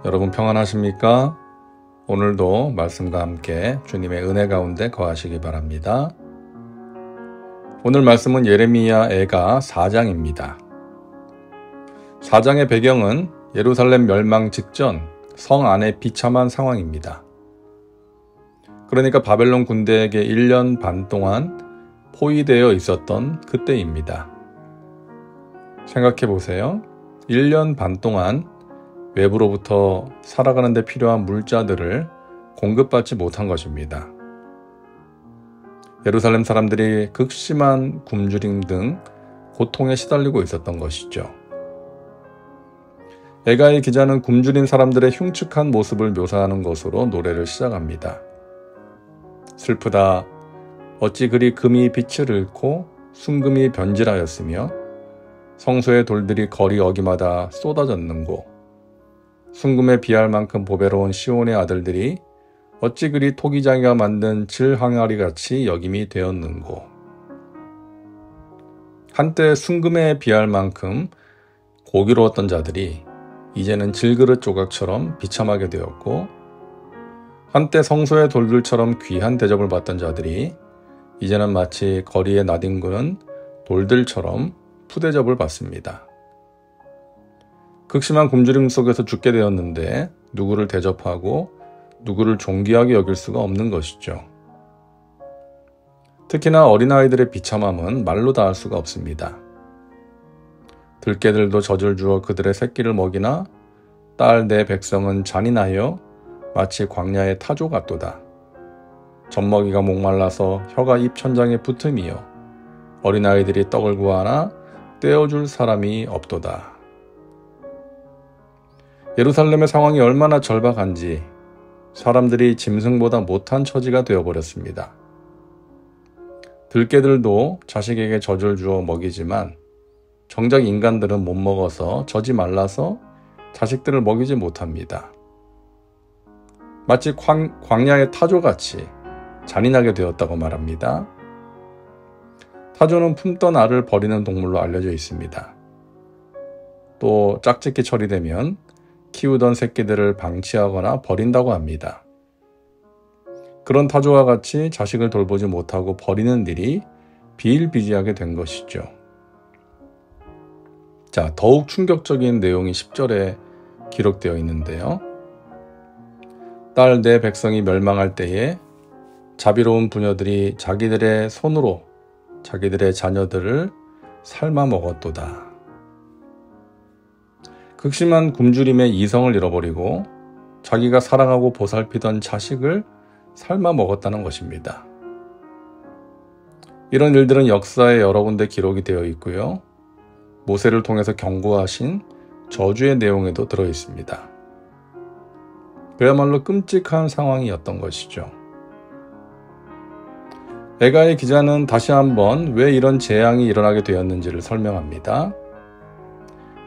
여러분 평안하십니까? 오늘도 말씀과 함께 주님의 은혜 가운데 거하시기 바랍니다. 오늘 말씀은 예레미야 애가 4장입니다. 4장의 배경은 예루살렘 멸망 직전 성 안의 비참한 상황입니다. 그러니까 바벨론 군대에게 1년 반 동안 포위되어 있었던 그때입니다. 생각해 보세요. 1년 반 동안 외부로부터 살아가는 데 필요한 물자들을 공급받지 못한 것입니다. 예루살렘 사람들이 극심한 굶주림 등 고통에 시달리고 있었던 것이죠. 에가의 기자는 굶주린 사람들의 흉측한 모습을 묘사하는 것으로 노래를 시작합니다. 슬프다. 어찌 그리 금이 빛을 잃고 순금이 변질하였으며 성소의 돌들이 거리 어기마다 쏟아졌는고 순금에 비할 만큼 보배로운 시온의 아들들이 어찌 그리 토기장이가 만든 질항아리같이 여김이 되었는고. 한때 순금에 비할 만큼 고기로웠던 자들이 이제는 질그릇 조각처럼 비참하게 되었고, 한때 성소의 돌들처럼 귀한 대접을 받던 자들이 이제는 마치 거리에 나뒹구는 돌들처럼 푸대접을 받습니다. 극심한 굶주림 속에서 죽게 되었는데 누구를 대접하고 누구를 존귀하게 여길 수가 없는 것이죠. 특히나 어린아이들의 비참함은 말로 다할 수가 없습니다. 들깨들도 젖을 주어 그들의 새끼를 먹이나 딸 내 백성은 잔인하여 마치 광야의 타조 같도다. 젖먹이가 목말라서 혀가 입 천장에 붙음이여 어린아이들이 떡을 구하나 떼어줄 사람이 없도다. 예루살렘의 상황이 얼마나 절박한지 사람들이 짐승보다 못한 처지가 되어버렸습니다. 들깨들도 자식에게 젖을 주어 먹이지만 정작 인간들은 못 먹어서 젖이 말라서 자식들을 먹이지 못합니다. 마치 광야의 타조같이 잔인하게 되었다고 말합니다. 타조는 품던 알을 버리는 동물로 알려져 있습니다. 또 짝짓기 처리되면 키우던 새끼들을 방치하거나 버린다고 합니다. 그런 타조와 같이 자식을 돌보지 못하고 버리는 일이 비일비재하게 된 것이죠. 자, 더욱 충격적인 내용이 10절에 기록되어 있는데요. 딸 내 백성이 멸망할 때에 자비로운 부녀들이 자기들의 손으로 자기들의 자녀들을 삶아 먹었도다. 극심한 굶주림에 이성을 잃어버리고 자기가 사랑하고 보살피던 자식을 삶아 먹었다는 것입니다. 이런 일들은 역사에 여러 군데 기록이 되어 있고요. 모세를 통해서 경고하신 저주의 내용에도 들어 있습니다. 그야말로 끔찍한 상황이었던 것이죠. 에가의 기자는 다시 한번 왜 이런 재앙이 일어나게 되었는지를 설명합니다.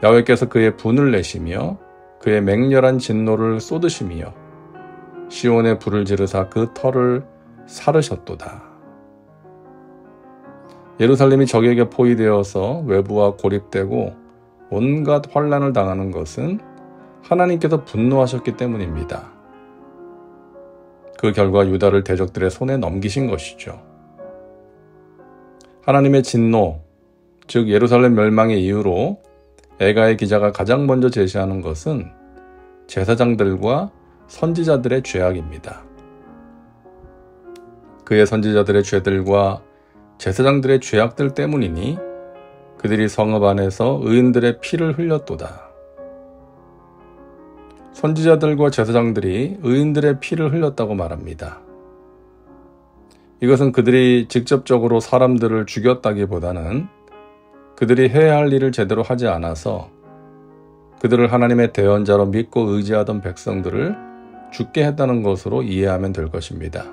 야훼께서 그의 분을 내시며 그의 맹렬한 진노를 쏟으시며 시온에 불을 지르사 그 터를 사르셨도다. 예루살렘이 적에게 포위되어서 외부와 고립되고 온갖 환난을 당하는 것은 하나님께서 분노하셨기 때문입니다. 그 결과 유다를 대적들의 손에 넘기신 것이죠. 하나님의 진노, 즉 예루살렘 멸망의 이유로 에가의 기자가 가장 먼저 제시하는 것은 제사장들과 선지자들의 죄악입니다. 그의 선지자들의 죄들과 제사장들의 죄악들 때문이니 그들이 성읍 안에서 의인들의 피를 흘렸도다. 선지자들과 제사장들이 의인들의 피를 흘렸다고 말합니다. 이것은 그들이 직접적으로 사람들을 죽였다기보다는 그들이 해야 할 일을 제대로 하지 않아서 그들을 하나님의 대언자로 믿고 의지하던 백성들을 죽게 했다는 것으로 이해하면 될 것입니다.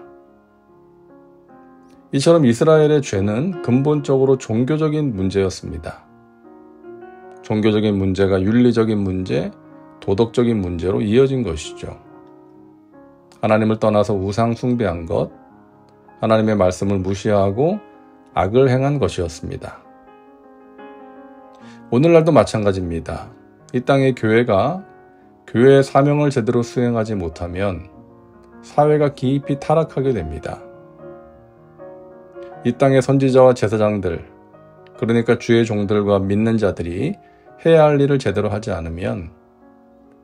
이처럼 이스라엘의 죄는 근본적으로 종교적인 문제였습니다. 종교적인 문제가 윤리적인 문제, 도덕적인 문제로 이어진 것이죠. 하나님을 떠나서 우상 숭배한 것, 하나님의 말씀을 무시하고 악을 행한 것이었습니다. 오늘날도 마찬가지입니다. 이 땅의 교회가 교회의 사명을 제대로 수행하지 못하면 사회가 깊이 타락하게 됩니다. 이 땅의 선지자와 제사장들, 그러니까 주의 종들과 믿는 자들이 해야 할 일을 제대로 하지 않으면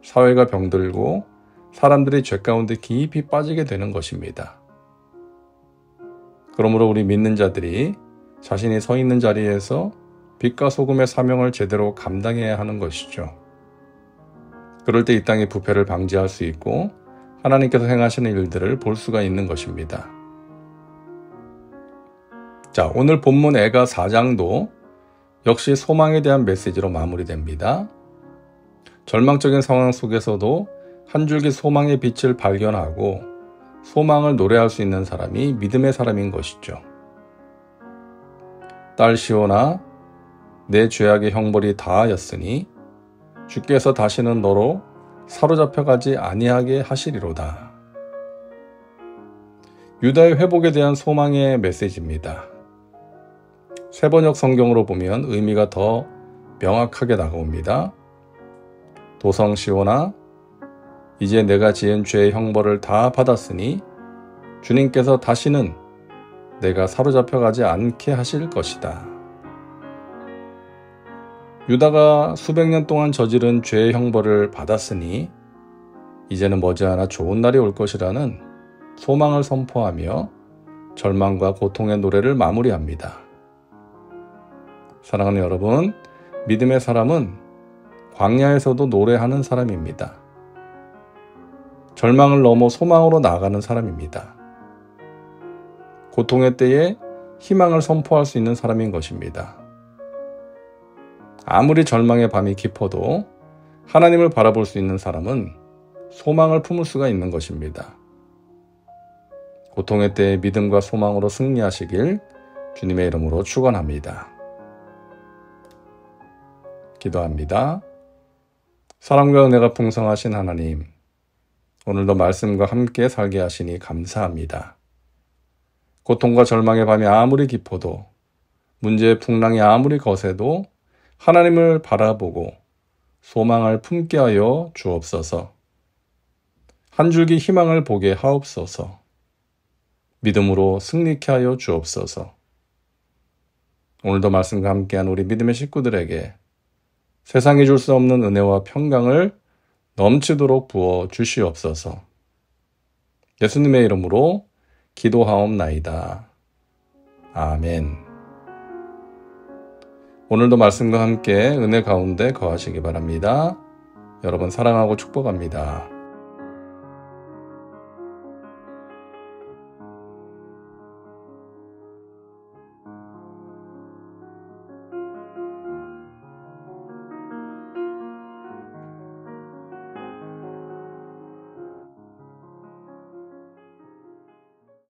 사회가 병들고 사람들이 죄 가운데 깊이 빠지게 되는 것입니다. 그러므로 우리 믿는 자들이 자신이 서 있는 자리에서 빛과 소금의 사명을 제대로 감당해야 하는 것이죠. 그럴 때 이 땅의 부패를 방지할 수 있고 하나님께서 행하시는 일들을 볼 수가 있는 것입니다. 자, 오늘 본문 애가 4장도 역시 소망에 대한 메시지로 마무리됩니다. 절망적인 상황 속에서도 한 줄기 소망의 빛을 발견하고 소망을 노래할 수 있는 사람이 믿음의 사람인 것이죠. 딸 시온아, 내 죄악의 형벌이 다하였으니 주께서 다시는 너로 사로잡혀가지 아니하게 하시리로다. 유다의 회복에 대한 소망의 메시지입니다. 세번역 성경으로 보면 의미가 더 명확하게 다가옵니다. 도성 시온아, 이제 내가 지은 죄의 형벌을 다 받았으니 주님께서 다시는 내가 사로잡혀가지 않게 하실 것이다. 유다가 수백 년 동안 저지른 죄의 형벌을 받았으니 이제는 머지않아 좋은 날이 올 것이라는 소망을 선포하며 절망과 고통의 노래를 마무리합니다. 사랑하는 여러분, 믿음의 사람은 광야에서도 노래하는 사람입니다. 절망을 넘어 소망으로 나아가는 사람입니다. 고통의 때에 희망을 선포할 수 있는 사람인 것입니다. 아무리 절망의 밤이 깊어도 하나님을 바라볼 수 있는 사람은 소망을 품을 수가 있는 것입니다. 고통의 때에 믿음과 소망으로 승리하시길 주님의 이름으로 축원합니다. 기도합니다. 사랑과 은혜가 풍성하신 하나님, 오늘도 말씀과 함께 살게 하시니 감사합니다. 고통과 절망의 밤이 아무리 깊어도, 문제의 풍랑이 아무리 거세도 하나님을 바라보고 소망을 품게 하여 주옵소서. 한 줄기 희망을 보게 하옵소서. 믿음으로 승리케 하여 주옵소서. 오늘도 말씀과 함께한 우리 믿음의 식구들에게 세상이 줄 수 없는 은혜와 평강을 넘치도록 부어 주시옵소서. 예수님의 이름으로 기도하옵나이다. 아멘. 오늘도 말씀과 함께 은혜 가운데 거하시기 바랍니다. 여러분 사랑하고 축복합니다.